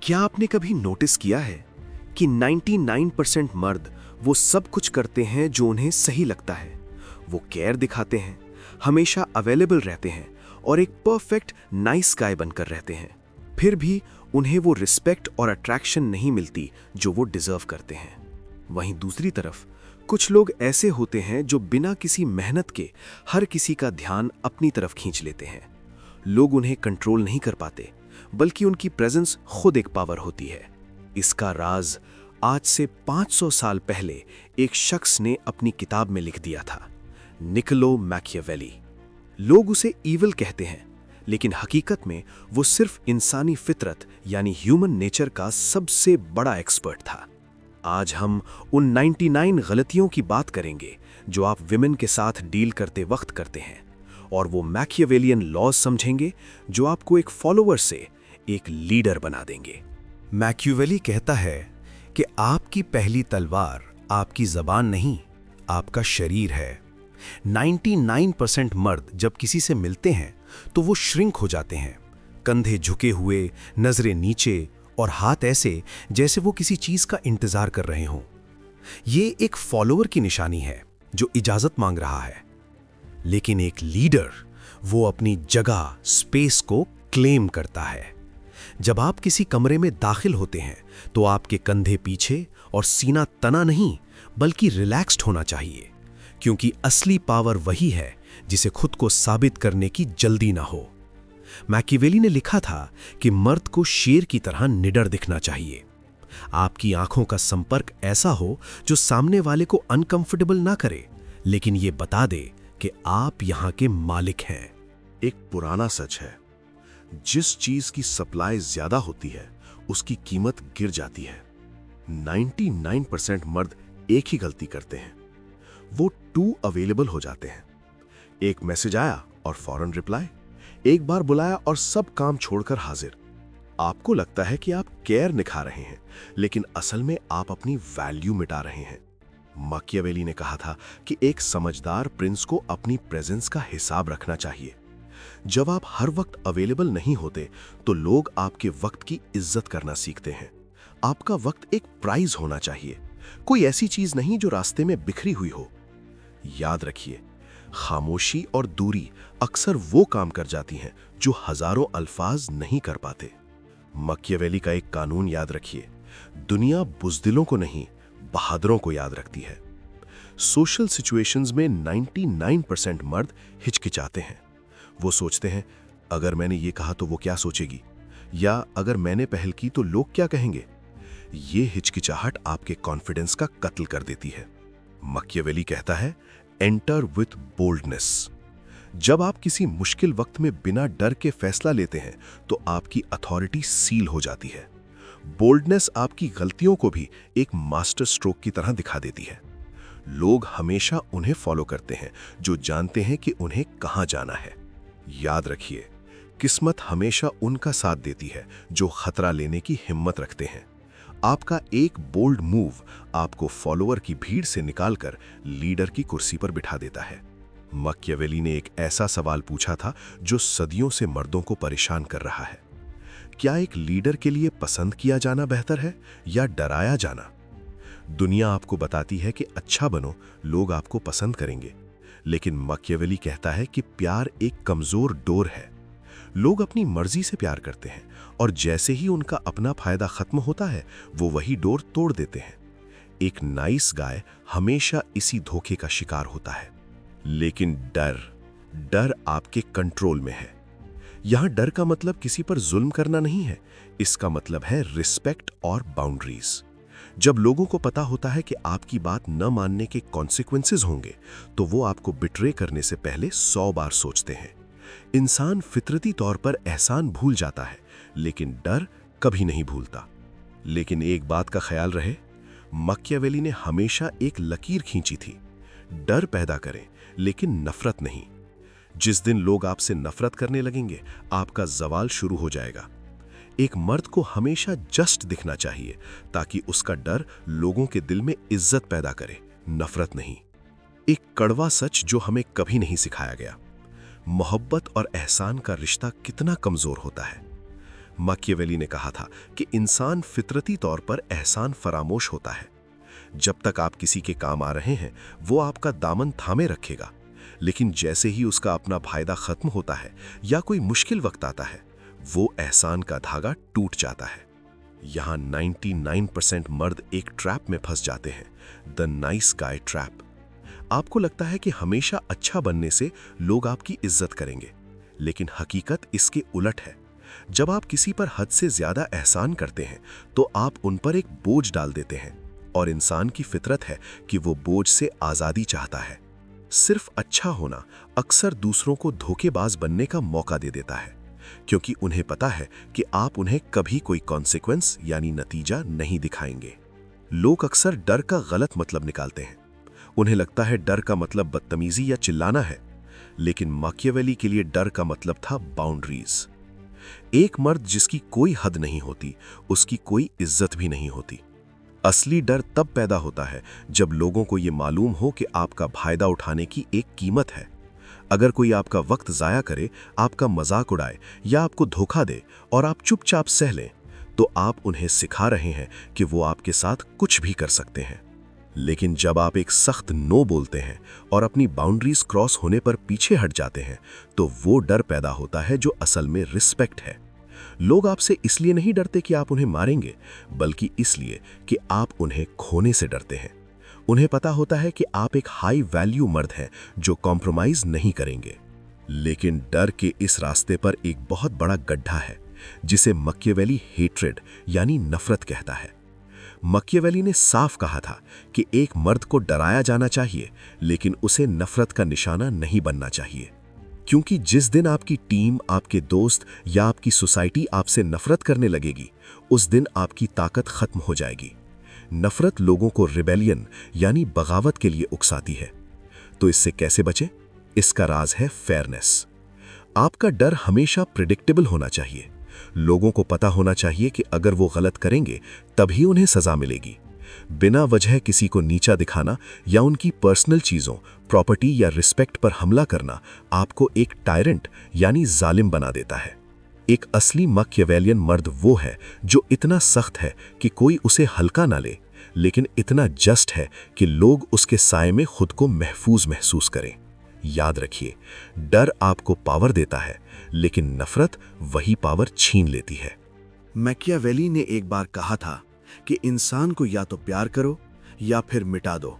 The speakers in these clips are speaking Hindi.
क्या आपने कभी नोटिस किया है कि 99% मर्द वो सब कुछ करते हैं जो उन्हें सही लगता है। वो केयर दिखाते हैं, हमेशा अवेलेबल रहते हैं और एक परफेक्ट नाइस गाय बनकर रहते हैं। फिर भी उन्हें वो रिस्पेक्ट और अट्रैक्शन नहीं मिलती जो वो डिजर्व करते हैं। वहीं दूसरी तरफ कुछ लोग ऐसे होते हैं जो बिना किसी मेहनत के हर किसी का ध्यान अपनी तरफ खींच लेते हैं। लोग उन्हें कंट्रोल नहीं कर पाते, बल्कि उनकी प्रेजेंस खुद एक पावर होती है। इसका राज आज से 500 साल पहले एक शख्स ने अपनी किताब में लिख दिया था, निकोलो मैकियावेली। लोग उसे ईविल कहते हैं, लेकिन हकीकत में वो सिर्फ इंसानी फितरत यानी ह्यूमन नेचर का सबसे बड़ा एक्सपर्ट था। आज हम उन 99 गलतियों की बात करेंगे जो आप विमेन के साथ डील करते वक्त करते हैं, और वो मैकियावेलियन लॉज समझेंगे जो आपको एक फॉलोअर से एक लीडर बना देंगे। मैकियावेली कहता है कि आपकी पहली तलवार आपकी जबान नहीं, आपका शरीर है। 99% मर्द जब किसी से मिलते हैं तो वो श्रिंक हो जाते हैं, कंधे झुके हुए, नजरें नीचे और हाथ ऐसे जैसे वो किसी चीज का इंतजार कर रहे हों। ये एक फॉलोअर की निशानी है जो इजाजत मांग रहा है। लेकिन एक लीडर वो अपनी जगह, स्पेस को क्लेम करता है। जब आप किसी कमरे में दाखिल होते हैं तो आपके कंधे पीछे और सीना तना नहीं, बल्कि रिलैक्स्ड होना चाहिए, क्योंकि असली पावर वही है जिसे खुद को साबित करने की जल्दी ना हो। मैकियावेली ने लिखा था कि मर्द को शेर की तरह निडर दिखना चाहिए। आपकी आंखों का संपर्क ऐसा हो जो सामने वाले को अनकंफर्टेबल ना करे, लेकिन ये बता दे कि आप यहां के मालिक हैं। एक पुराना सच है, जिस चीज की सप्लाई ज्यादा होती है उसकी कीमत गिर जाती है। 99% मर्द एक ही गलती करते हैं, वो टू अवेलेबल हो जाते हैं। एक मैसेज आया और फौरन रिप्लाई, एक बार बुलाया और सब काम छोड़कर हाजिर। आपको लगता है कि आप केयर निखा रहे हैं, लेकिन असल में आप अपनी वैल्यू मिटा रहे हैं। मैकियावेली ने कहा था कि एक समझदार प्रिंस को अपनी प्रेजेंस का हिसाब रखना चाहिए। जब आप हर वक्त अवेलेबल नहीं होते तो लोग आपके वक्त की इज्जत करना सीखते हैं। आपका वक्त एक प्राइज होना चाहिए, कोई ऐसी चीज नहीं जो रास्ते में बिखरी हुई हो। याद रखिए, खामोशी और दूरी अक्सर वो काम कर जाती हैं जो हजारों अल्फाज नहीं कर पाते। मैकियावेली का एक कानून याद रखिए, दुनिया बुज़दिलों को नहीं, बहादुरों को याद रखती है। सोशल सिचुएशंस में 99% मर्द हिचकिचाते हैं। वो सोचते हैं, अगर मैंने ये कहा तो वो क्या सोचेगी, या अगर मैंने पहल की तो लोग क्या कहेंगे। ये हिचकिचाहट आपके कॉन्फिडेंस का कत्ल कर देती है। मैकियावेली कहता है, एंटर विथ बोल्डनेस। जब आप किसी मुश्किल वक्त में बिना डर के फैसला लेते हैं तो आपकी अथॉरिटी सील हो जाती है। बोल्डनेस आपकी गलतियों को भी एक मास्टर स्ट्रोक की तरह दिखा देती है। लोग हमेशा उन्हें फॉलो करते हैं जो जानते हैं कि उन्हें कहां जाना है। याद रखिए, किस्मत हमेशा उनका साथ देती है जो खतरा लेने की हिम्मत रखते हैं। आपका एक बोल्ड मूव आपको फॉलोअर की भीड़ से निकालकर लीडर की कुर्सी पर बिठा देता है। मैकियावेली ने एक ऐसा सवाल पूछा था जो सदियों से मर्दों को परेशान कर रहा है। क्या एक लीडर के लिए पसंद किया जाना बेहतर है या डराया जाना? दुनिया आपको बताती है कि अच्छा बनो, लोग आपको पसंद करेंगे, लेकिन मैकियावेली कहता है कि प्यार एक कमजोर डोर है। लोग अपनी मर्जी से प्यार करते हैं और जैसे ही उनका अपना फायदा खत्म होता है वो वही डोर तोड़ देते हैं। एक नाइस गाय हमेशा इसी धोखे का शिकार होता है। लेकिन डर आपके कंट्रोल में है। यहां डर का मतलब किसी पर जुल्म करना नहीं है, इसका मतलब है रिस्पेक्ट और बाउंड्रीज। जब लोगों को पता होता है कि आपकी बात न मानने के कॉन्सिक्वेंसेस होंगे तो वो आपको बिट्रे करने से पहले 100 बार सोचते हैं। इंसान फितरती तौर पर एहसान भूल जाता है, लेकिन डर कभी नहीं भूलता। लेकिन एक बात का ख्याल रहे, मैकियावेली ने हमेशा एक लकीर खींची थी, डर पैदा करें लेकिन नफरत नहीं। जिस दिन लोग आपसे नफरत करने लगेंगे आपका जवाल शुरू हो जाएगा। एक मर्द को हमेशा जस्ट दिखना चाहिए ताकि उसका डर लोगों के दिल में इज्जत पैदा करे, नफरत नहीं। एक कड़वा सच जो हमें कभी नहीं सिखाया गया, मोहब्बत और एहसान का रिश्ता कितना कमजोर होता है। माकियावेली ने कहा था कि इंसान फितरती तौर पर एहसान फरामोश होता है। जब तक आप किसी के काम आ रहे हैं वो आपका दामन थामे रखेगा, लेकिन जैसे ही उसका अपना फायदा खत्म होता है या कोई मुश्किल वक्त आता है वो एहसान का धागा टूट जाता है। यहां 99% मर्द एक ट्रैप में फंस जाते हैं, द नाइस गाय ट्रैप। आपको लगता है कि हमेशा अच्छा बनने से लोग आपकी इज्जत करेंगे, लेकिन हकीकत इसके उलट है। जब आप किसी पर हद से ज्यादा एहसान करते हैं तो आप उन पर एक बोझ डाल देते हैं, और इंसान की फितरत है कि वो बोझ से आजादी चाहता है। सिर्फ अच्छा होना अक्सर दूसरों को धोखेबाज बनने का मौका दे देता है, क्योंकि उन्हें पता है कि आप उन्हें कभी कोई कॉन्सिक्वेंस यानी नतीजा नहीं दिखाएंगे। लोग अक्सर डर का गलत मतलब निकालते हैं। उन्हें लगता है डर का मतलब बदतमीजी या चिल्लाना है, लेकिन माकियावेली के लिए डर का मतलब था बाउंड्रीज। एक मर्द जिसकी कोई हद नहीं होती उसकी कोई इज्जत भी नहीं होती। असली डर तब पैदा होता है जब लोगों को यह मालूम हो कि आपका फायदा उठाने की एक कीमत है। अगर कोई आपका वक्त जाया करे, आपका मजाक उड़ाए या आपको धोखा दे और आप चुपचाप सह लें, तो आप उन्हें सिखा रहे हैं कि वो आपके साथ कुछ भी कर सकते हैं। लेकिन जब आप एक सख्त नो बोलते हैं और अपनी बाउंड्रीज क्रॉस होने पर पीछे हट जाते हैं, तो वो डर पैदा होता है जो असल में रिस्पेक्ट है। लोग आपसे इसलिए नहीं डरते कि आप उन्हें मारेंगे, बल्कि इसलिए कि आप उन्हें खोने से डरते हैं। उन्हें पता होता है कि आप एक हाई वैल्यू मर्द हैं जो कॉम्प्रोमाइज नहीं करेंगे। लेकिन डर के इस रास्ते पर एक बहुत बड़ा गड्ढा है जिसे माकियावेली हेट्रेड यानी नफरत कहता है। माकियावेली ने साफ कहा था कि एक मर्द को डराया जाना चाहिए, लेकिन उसे नफरत का निशाना नहीं बनना चाहिए, क्योंकि जिस दिन आपकी टीम, आपके दोस्त या आपकी सोसाइटी आपसे नफरत करने लगेगी, उस दिन आपकी ताकत खत्म हो जाएगी। नफरत लोगों को रिबेलियन यानी बगावत के लिए उकसाती है। तो इससे कैसे बचें? इसका राज है फेयरनेस। आपका डर हमेशा प्रिडिक्टेबल होना चाहिए। लोगों को पता होना चाहिए कि अगर वो गलत करेंगे तभी उन्हें सजा मिलेगी। बिना वजह किसी को नीचा दिखाना या उनकी पर्सनल चीजों, प्रॉपर्टी या रिस्पेक्ट पर हमला करना आपको एक टायरेंट यानी जालिम बना देता है। एक असली माकियावेलियन मर्द वो है जो इतना सख्त है कि कोई उसे हल्का ना ले, लेकिन इतना जस्ट है कि लोग उसके साए में खुद को महफूज महसूस करें। याद रखिए, डर आपको पावर देता है, लेकिन नफरत वही पावर छीन लेती है। मैकियावेली ने एक बार कहा था कि इंसान को या तो प्यार करो या फिर मिटा दो,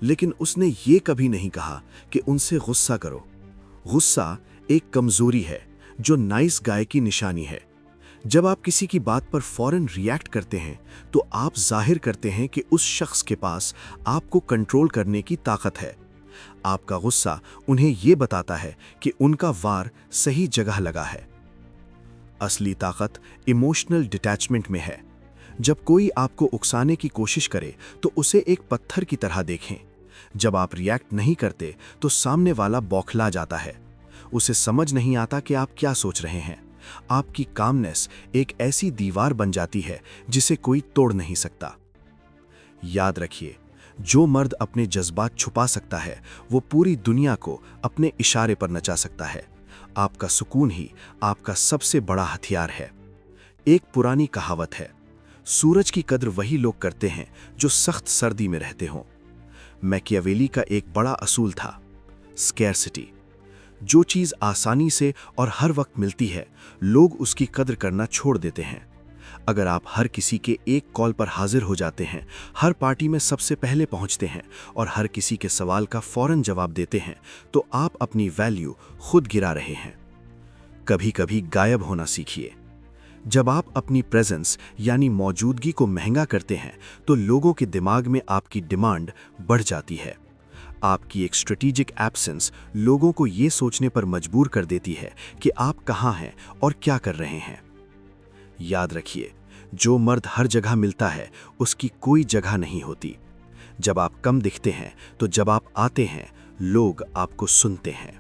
लेकिन उसने ये कभी नहीं कहा कि उनसे गुस्सा करो। गुस्सा एक कमजोरी है जो नाइस गाय की निशानी है। जब आप किसी की बात पर फौरन रिएक्ट करते हैं तो आप जाहिर करते हैं कि उस शख्स के पास आपको कंट्रोल करने की ताकत है। आपका गुस्सा उन्हें यह बताता है कि उनका वार सही जगह लगा है। असली ताकत इमोशनल डिटैचमेंट में है। जब कोई आपको उकसाने की कोशिश करे तो उसे एक पत्थर की तरह देखें। जब आप रिएक्ट नहीं करते तो सामने वाला बौखला जाता है। उसे समझ नहीं आता कि आप क्या सोच रहे हैं। आपकी कामनेस एक ऐसी दीवार बन जाती है जिसे कोई तोड़ नहीं सकता। याद रखिए, जो मर्द अपने जज्बात छुपा सकता है वो पूरी दुनिया को अपने इशारे पर नचा सकता है। आपका सुकून ही आपका सबसे बड़ा हथियार है। एक पुरानी कहावत है, सूरज की कद्र वही लोग करते हैं जो सख्त सर्दी में रहते हों। मैकियावेली का एक बड़ा असूल था, स्कैरसिटी। जो चीज आसानी से और हर वक्त मिलती है, लोग उसकी कद्र करना छोड़ देते हैं। अगर आप हर किसी के एक कॉल पर हाजिर हो जाते हैं, हर पार्टी में सबसे पहले पहुंचते हैं और हर किसी के सवाल का फौरन जवाब देते हैं, तो आप अपनी वैल्यू खुद गिरा रहे हैं। कभी कभी गायब होना सीखिए। जब आप अपनी प्रेजेंस यानी मौजूदगी को महंगा करते हैं तो लोगों के दिमाग में आपकी डिमांड बढ़ जाती है। आपकी एक स्ट्रेटेजिक एब्सेंस लोगों को ये सोचने पर मजबूर कर देती है कि आप कहाँ हैं और क्या कर रहे हैं। याद रखिए, जो मर्द हर जगह मिलता है उसकी कोई जगह नहीं होती। जब आप कम दिखते हैं तो जब आप आते हैं लोग आपको सुनते हैं।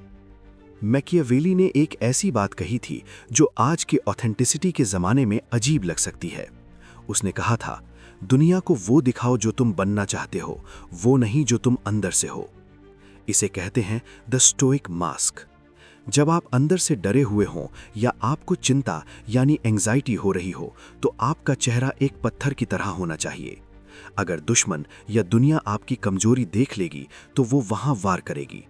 मैकियावेली ने एक ऐसी बात कही थी जो आज के ऑथेंटिसिटी के ज़माने में अजीब लग सकती है। उसने कहा था, दुनिया को वो दिखाओ जो तुम बनना चाहते हो, वो नहीं जो तुम अंदर से हो। इसे कहते हैं द स्टोइक मास्क। जब आप अंदर से डरे हुए हों या आपको चिंता यानी एंजाइटी हो रही हो, तो आपका चेहरा एक पत्थर की तरह होना चाहिए। अगर दुश्मन या दुनिया आपकी कमजोरी देख लेगी तो वो वहां वार करेगी।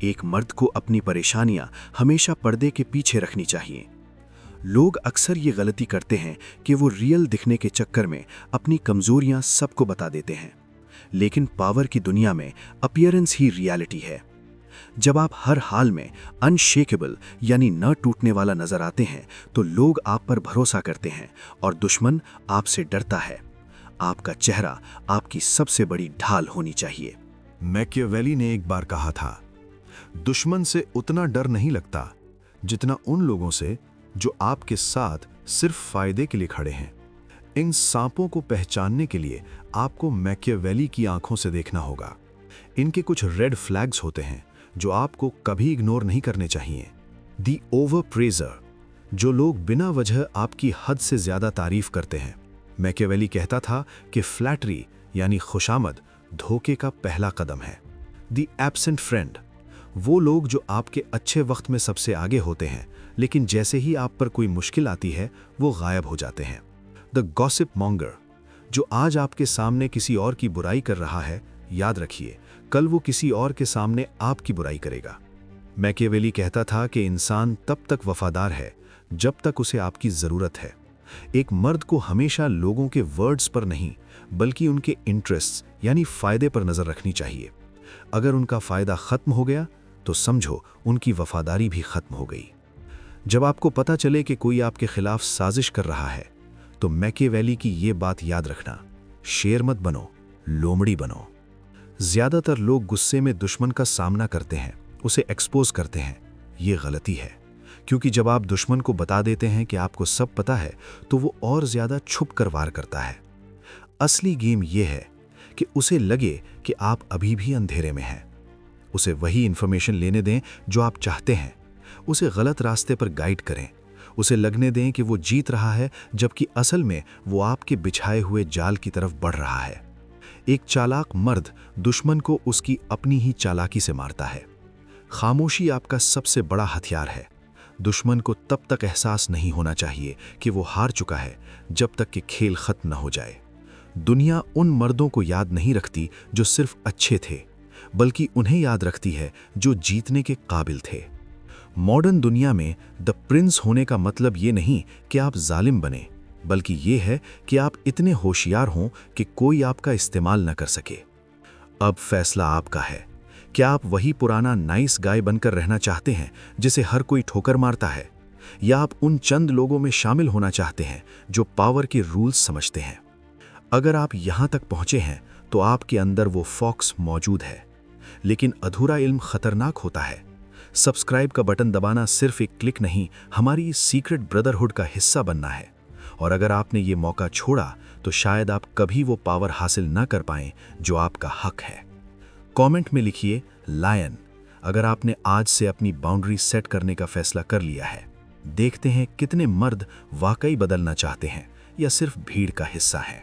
एक मर्द को अपनी परेशानियां हमेशा पर्दे के पीछे रखनी चाहिए। लोग अक्सर ये गलती करते हैं कि वो रियल दिखने के चक्कर में अपनी कमजोरियां सबको बता देते हैं, लेकिन पावर की दुनिया में अपीयरेंस ही रियलिटी है। जब आप हर हाल में अनशेकेबल यानी न टूटने वाला नजर आते हैं, तो लोग आप पर भरोसा करते हैं और दुश्मन आपसे डरता है। आपका चेहरा आपकी सबसे बड़ी ढाल होनी चाहिए। मैकियावेली ने एक बार कहा था, दुश्मन से उतना डर नहीं लगता जितना उन लोगों से जो आपके साथ सिर्फ फायदे के लिए खड़े हैं। इन सांपों को पहचानने के लिए आपको मैकियावेली की आंखों से देखना होगा। इनके कुछ रेड फ्लैग्स होते हैं जो आपको कभी इग्नोर नहीं करने चाहिए। दी ओवर प्रेजर, जो लोग बिना वजह आपकी हद से ज्यादा तारीफ करते हैं। मैकियावेली कहता था कि फ्लैटरी यानी खुशामद धोखे का पहला कदम है। दी एब्सेंट फ्रेंड, वो लोग जो आपके अच्छे वक्त में सबसे आगे होते हैं, लेकिन जैसे ही आप पर कोई मुश्किल आती है वो गायब हो जाते हैं। द गॉसिप मॉन्गर, जो आज आपके सामने किसी और की बुराई कर रहा है, याद रखिए कल वो किसी और के सामने आपकी बुराई करेगा। मैकियावेली कहता था कि इंसान तब तक वफादार है जब तक उसे आपकी जरूरत है। एक मर्द को हमेशा लोगों के वर्ड्स पर नहीं बल्कि उनके इंटरेस्ट्स यानी फायदे पर नजर रखनी चाहिए। अगर उनका फायदा खत्म हो गया तो समझो उनकी वफादारी भी खत्म हो गई। जब आपको पता चले कि कोई आपके खिलाफ साजिश कर रहा है, तो मैकियावेली की ये बात याद रखना, शेर मत बनो, लोमड़ी बनो। ज्यादातर लोग गुस्से में दुश्मन का सामना करते हैं, उसे एक्सपोज करते हैं। ये गलती है, क्योंकि जब आप दुश्मन को बता देते हैं कि आपको सब पता है, तो वो और ज्यादा छुप कर वार करता है। असली गेम यह है कि उसे लगे कि आप अभी भी अंधेरे में हैं। उसे वही इंफॉर्मेशन लेने दें जो आप चाहते हैं। उसे गलत रास्ते पर गाइड करें। उसे लगने दें कि वो जीत रहा है, जबकि असल में वो आपके बिछाए हुए जाल की तरफ बढ़ रहा है। एक चालाक मर्द दुश्मन को उसकी अपनी ही चालाकी से मारता है। खामोशी आपका सबसे बड़ा हथियार है। दुश्मन को तब तक एहसास नहीं होना चाहिए कि वो हार चुका है जब तक कि खेल खत्म न हो जाए। दुनिया उन मर्दों को याद नहीं रखती जो सिर्फ अच्छे थे, बल्कि उन्हें याद रखती है जो जीतने के काबिल थे। मॉडर्न दुनिया में द प्रिंस होने का मतलब ये नहीं कि आप जालिम बने, बल्कि ये है कि आप इतने होशियार हों कि कोई आपका इस्तेमाल न कर सके। अब फैसला आपका है। क्या आप वही पुराना नाइस गाय बनकर रहना चाहते हैं जिसे हर कोई ठोकर मारता है, या आप उन चंद लोगों में शामिल होना चाहते हैं जो पावर के रूल्स समझते हैं? अगर आप यहां तक पहुंचे हैं तो आपके अंदर वो फॉक्स मौजूद है। लेकिन अधूरा इल्म खतरनाक होता है। सब्सक्राइब का बटन दबाना सिर्फ एक क्लिक नहीं, हमारी इस सीक्रेट ब्रदरहुड का हिस्सा बनना है। और अगर आपने ये मौका छोड़ा तो शायद आप कभी वो पावर हासिल न कर पाएं जो आपका हक है। कमेंट में लिखिए लायन, अगर आपने आज से अपनी बाउंड्री सेट करने का फैसला कर लिया है। देखते हैं कितने मर्द वाकई बदलना चाहते हैं या सिर्फ भीड़ का हिस्सा हैं।